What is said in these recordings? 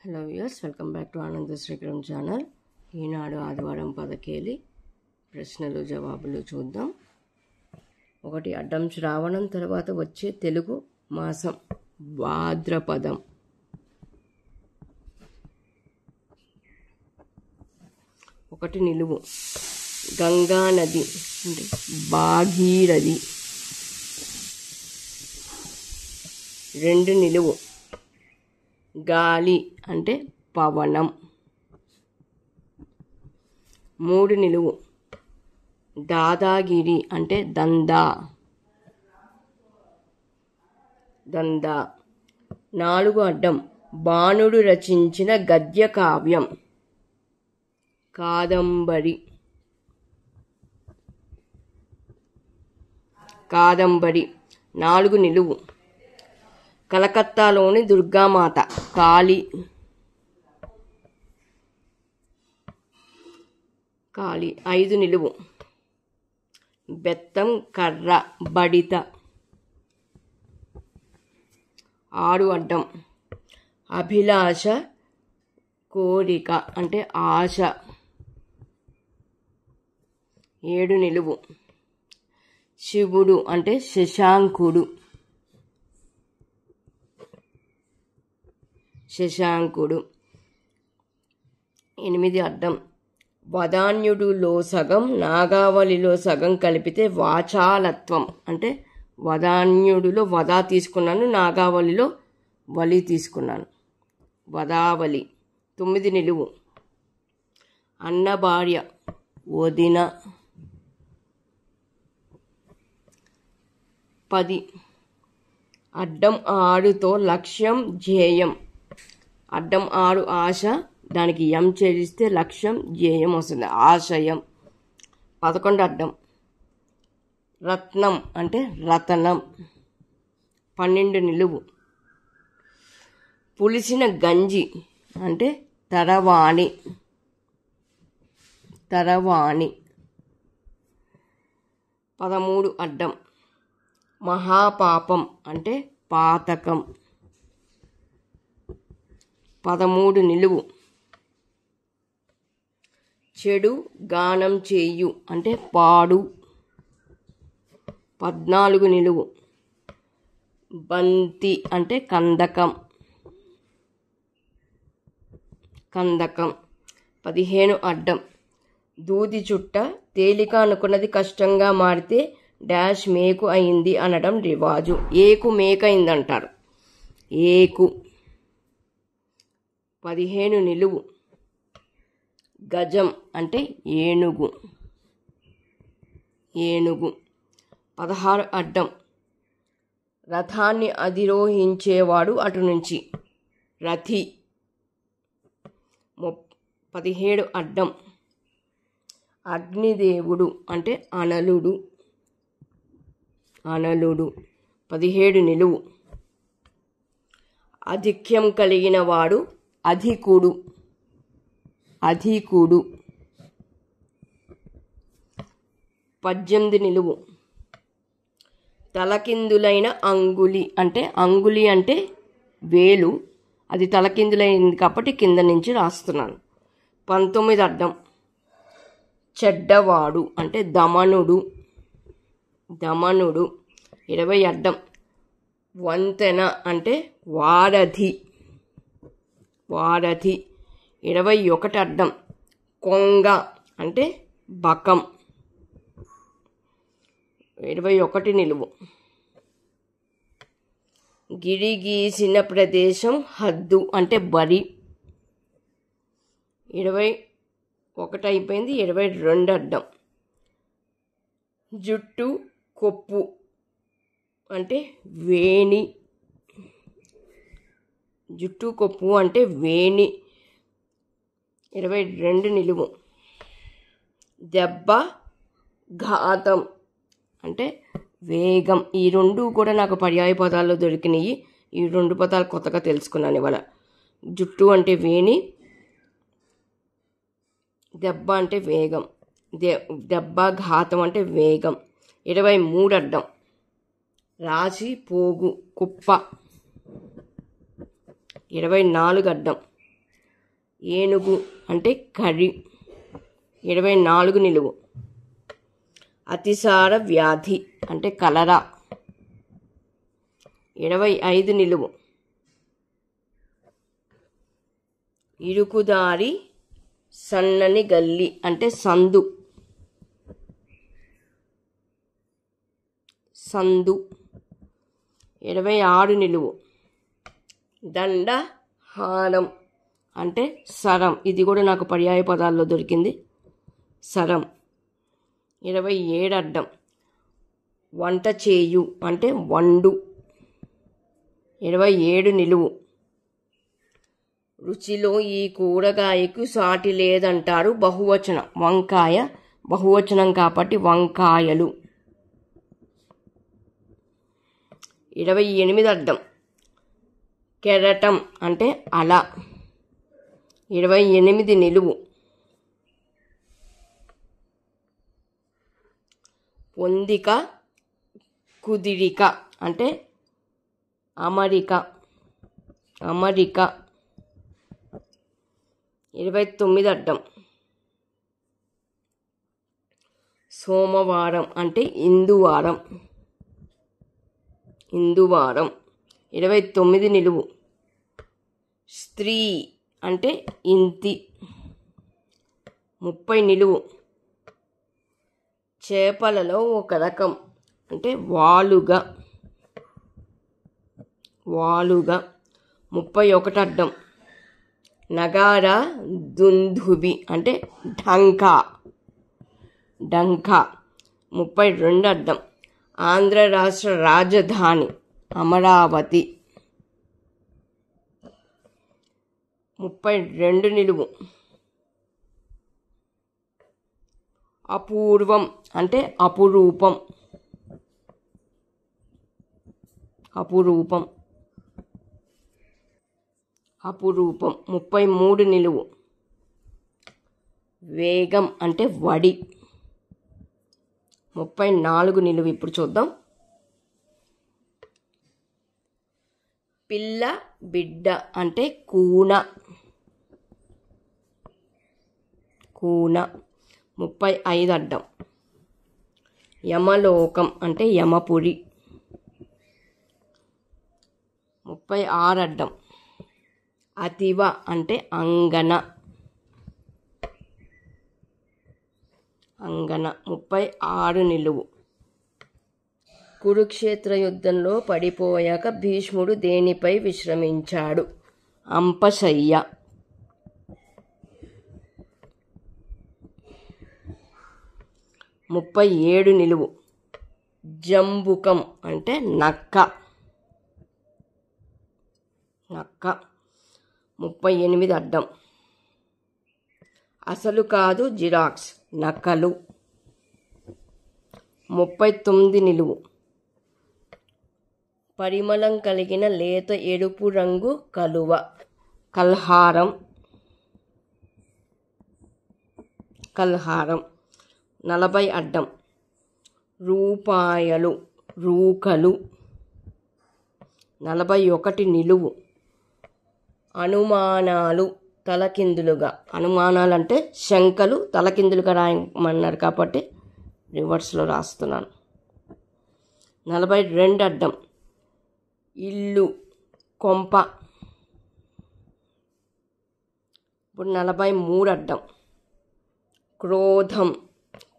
Hello viewers, welcome back to ఆనంద Srikaram channel. ఈనాడు ఆదివారం పదకేలి ప్రశ్నలు జవాబులు చూద్దాం. ఒకటి, అడ్డం శ్రావణం తర్వాత వచ్చే తెలుగు మాసం భాద్రపదం. ఒకటి, నిలువు గంగా నది అంటే భాగీరథి. రెండు, నిలువు గాలి అంటే పవనం. మూడు, నిలువు దాదాగిరి అంటే దందా. నాలుగు, అడ్డం బాణుడు రచించిన గద్య కావ్యం కాదంబరి. నాలుగు, నిలువు కలకత్తాలోని దుర్గామాత కాళీ. ఐదు, నిలువు బెత్తం కర్ర బడిత. ఆరు, అడ్డం అభిలాష కోరిక అంటే ఆశ. ఏడు, నిలువు శివుడు అంటే శశాంకుడు. ఎనిమిది, అడ్డం వదాన్యుడిలో సగం నాగావళిలో సగం కలిపితే వాచాలత్వం అంటే వదాన్యుడిలో వదా తీసుకున్నాను, నాగావళిలో వలి తీసుకున్నాను, వదావళి. తొమ్మిది, నిలువు అన్న భార్య వదిన. 10, అడ్డం 6తో లక్ష్యం ధ్యేయం. అడ్డం 6 ఆశ, దానికి ఎం చేరిస్తే లక్ష్యం ధ్యేయం వస్తుంది, ఆశయం. 11, అడ్డం రత్నం అంటే రతనం. 12, నిలువు పులిసిన గంజి అంటే తరవాణి. 13, అడ్డం మహాపాపం అంటే పాతకం. 13, నిలువు చెడు గానం చేయు అంటే పాడు. 14, నిలువు బంతి అంటే కందకం. 15, అడ్డం దూది చుట్ట తేలిక అనుకున్నది కష్టంగా మారితే డాష్ మేకు అయింది అనడం రివాజు. ఏకు మేకైందంటారు, ఏకు. 15, నిలువు గజం అంటే ఏనుగు. 16, అడ్డం రథాన్ని అధిరోహించేవాడు అటు నుంచి రథి. 17, అడ్డం అగ్నిదేవుడు అంటే అనలుడు. 17, నిలువు ఆధిక్యం కలిగిన వాడు అధికుడు. 18, నిలువు తలకిందులైన అంగులి అంటే అంగులి అంటే వేలు, అది తలకిందులైంది కాబట్టి కింద నుంచి రాస్తున్నాను. 19, అడ్డం చెడ్డవాడు అంటే దమనుడు. 20, అడ్డం వంతెన అంటే వారధి. 21, అడ్డం కొంగ అంటే బకం. 21, నిలువు గిరి గీసిన ప్రదేశం హద్దు అంటే బరి. 21 అయిపోయింది. 22, అడ్డం జుట్టు కొప్పు అంటే వేణి. జుట్టు కొప్పు అంటే వేణి. 22, నిలువు దెబ్బ ఘాతం అంటే వేగం. ఈ రెండు కూడా నాకు పర్యాయ పదాల్లో దొరికినాయి. ఈ 2 పదాలు కొత్తగా తెలుసుకున్నాను ఇవాళ. జుట్టు అంటే వేణి, దెబ్బ అంటే వేగం, దెబ్బ ఘాతం అంటే వేగం. 23, అడ్డం రాశి పోగు కుప్ప. 24 అడ్డం ఏనుగు అంటే కరి 24 నిలువు. అతిసార వ్యాధి అంటే కలరా 25 నిలువు. ఇరుకుదారి సన్నని గల్లి అంటే సందు 26 నిలువు. దండ హారం అంటే సరం, ఇది కూడా నాకు పర్యాయ పదాల్లో దొరికింది. సరం 27 అడ్డం. వంట చేయు అంటే వండు 27 నిలువు. రుచిలో ఈ కూరగాయకు సాటి లేదంటారు బహువచనం. వంకాయ బహువచనం కాబట్టి వంకాయలు 28 అడ్డం. కెరటం అంటే అల 28 నిలువు. పొందిక కుదిరిక అంటే అమరిక 29 అడ్డం. సోమవారం అంటే ఇందువారం 29 నిలువు. స్త్రీ అంటే ఇంతి 30 నిలువు. చేపలలో ఒక రకం అంటే వాలుగా 31 అడ్డం. నగార దుందుబి అంటే ఢంకా 32 అడ్డం. ఆంధ్ర రాష్ట్ర రాజధాని అమరావతి 32 నిలువు. అపూర్వం అంటే అపురూపం 33 నిలువు. వేగం అంటే వడి 34 నిలువు. ఇప్పుడు చూద్దాం. పిల్ల బిడ్డ అంటే కూన 35 అడ్డం. యమలోకం అంటే యమపురి 36 అడ్డం. అతివ అంటే అంగన 36 నిలువు. కురుక్షేత్ర యుద్ధంలో పడిపోయాక భీష్ముడు దేనిపై విశ్రమించాడు? అంపశయ్య 37 నిలువు. జంబుకం అంటే నక్క 38 అడ్డం. అసలు కాదు జిరాక్స్ నకలు 39 నిలువు. పరిమళం కలిగిన లేత ఎరుపు రంగు కలువ కల్హారం 40 అడ్డం. రూపాయలు రూకలు 41 నిలువు. అనుమానాలు తలకిందులుగా, అనుమానాలు అంటే శంకలు తలకిందులుగా రాయమన్నారు కాబట్టి రివర్స్లో రాస్తున్నాను. 42 అడ్డం. ఇల్లు కొంప. ఇప్పుడు 43 అడ్డం. క్రోధం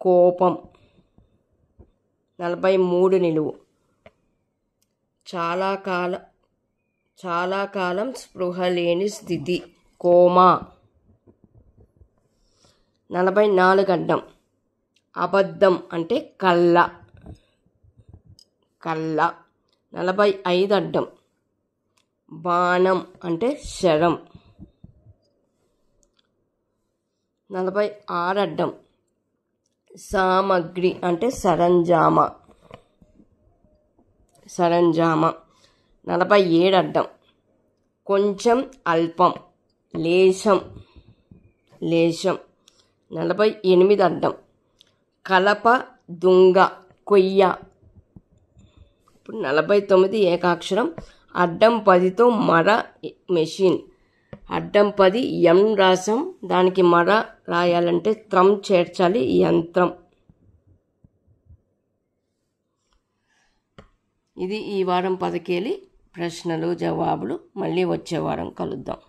కోపం 43 నిలువు. చాలా కాలం స్పృహ లేని స్థితి కోమా 44 అడ్డం. అబద్ధం అంటే కళ్ళ 45 అడ్డం. బాణం అంటే శరం 46 అడ్డం. సామగ్రి అంటే సరంజామా 47 అడ్డం. కొంచెం అల్పం లేశం 48 అడ్డం. కలప దుంగ కొయ్య. ఇప్పుడు 49 ఏకాక్షరం. అడ్డం 10తో మర మెషిన్ అడ్డం 10 ఎం రాసాం, దానికి మర రాయాలంటే త్రం చేర్చాలి, యంత్రం. ఇది ఈ వారం పదకేలి ప్రశ్నలు జవాబులు. మళ్ళీ వచ్చే వారం కలుద్దాం.